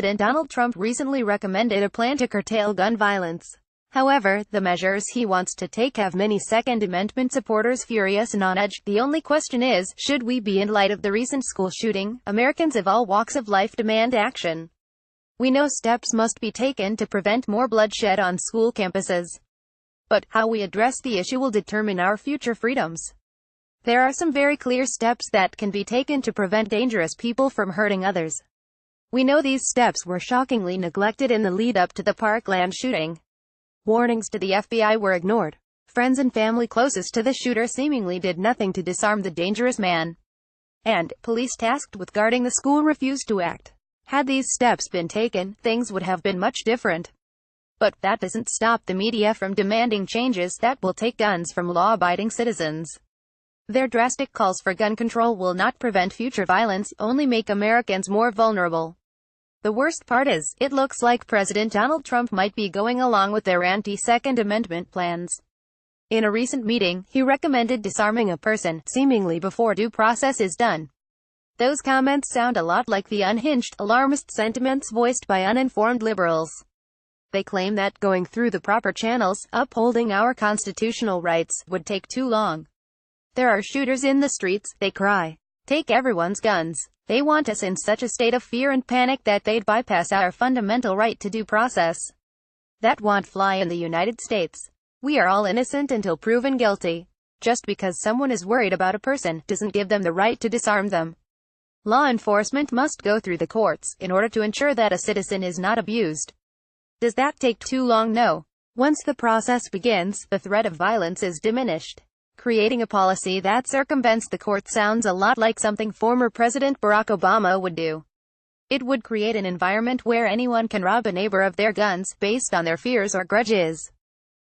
President Donald Trump recently recommended a plan to curtail gun violence. However, the measures he wants to take have many Second Amendment supporters furious and on edge. The only question is, should we be? In light of the recent school shooting, Americans of all walks of life demand action. We know steps must be taken to prevent more bloodshed on school campuses. But how we address the issue will determine our future freedoms. There are some very clear steps that can be taken to prevent dangerous people from hurting others. We know these steps were shockingly neglected in the lead-up to the Parkland shooting. Warnings to the FBI were ignored. Friends and family closest to the shooter seemingly did nothing to disarm the dangerous man. And police tasked with guarding the school refused to act. Had these steps been taken, things would have been much different. But that doesn't stop the media from demanding changes that will take guns from law-abiding citizens. Their drastic calls for gun control will not prevent future violence, only make Americans more vulnerable. The worst part is, it looks like President Donald Trump might be going along with their anti-Second Amendment plans. In a recent meeting, he recommended disarming a person, seemingly before due process is done. Those comments sound a lot like the unhinged, alarmist sentiments voiced by uninformed liberals. They claim that going through the proper channels, upholding our constitutional rights, would take too long. There are shooters in the streets, they cry. Take everyone's guns. They want us in such a state of fear and panic that they'd bypass our fundamental right to due process. That won't fly in the United States. We are all innocent until proven guilty. Just because someone is worried about a person, doesn't give them the right to disarm them. Law enforcement must go through the courts, in order to ensure that a citizen is not abused. Does that take too long? No. Once the process begins, the threat of violence is diminished. Creating a policy that circumvents the court sounds a lot like something former President Barack Obama would do. It would create an environment where anyone can rob a neighbor of their guns, based on their fears or grudges.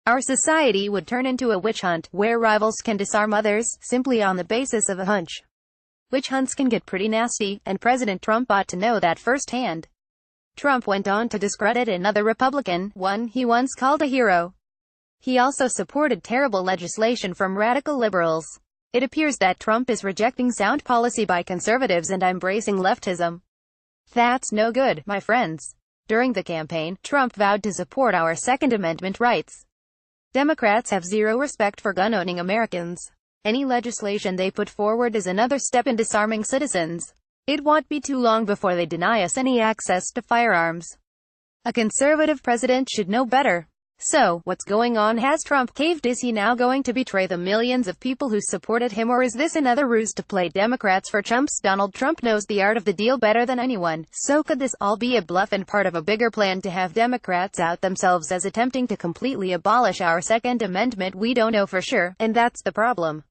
Our society would turn into a witch hunt, where rivals can disarm others, simply on the basis of a hunch. Witch hunts can get pretty nasty, and President Trump ought to know that firsthand. Trump went on to discredit another Republican, one he once called a hero. He also supported terrible legislation from radical liberals. It appears that Trump is rejecting sound policy by conservatives and embracing leftism. That's no good, my friends. During the campaign, Trump vowed to support our Second Amendment rights. Democrats have zero respect for gun-owning Americans. Any legislation they put forward is another step in disarming citizens. It won't be too long before they deny us any access to firearms. A conservative president should know better. So, what's going on? Has Trump caved? Is he now going to betray the millions of people who supported him, or is this another ruse to play Democrats for chumps? Donald Trump knows the art of the deal better than anyone. So could this all be a bluff and part of a bigger plan to have Democrats out themselves as attempting to completely abolish our Second Amendment? We don't know for sure, and that's the problem.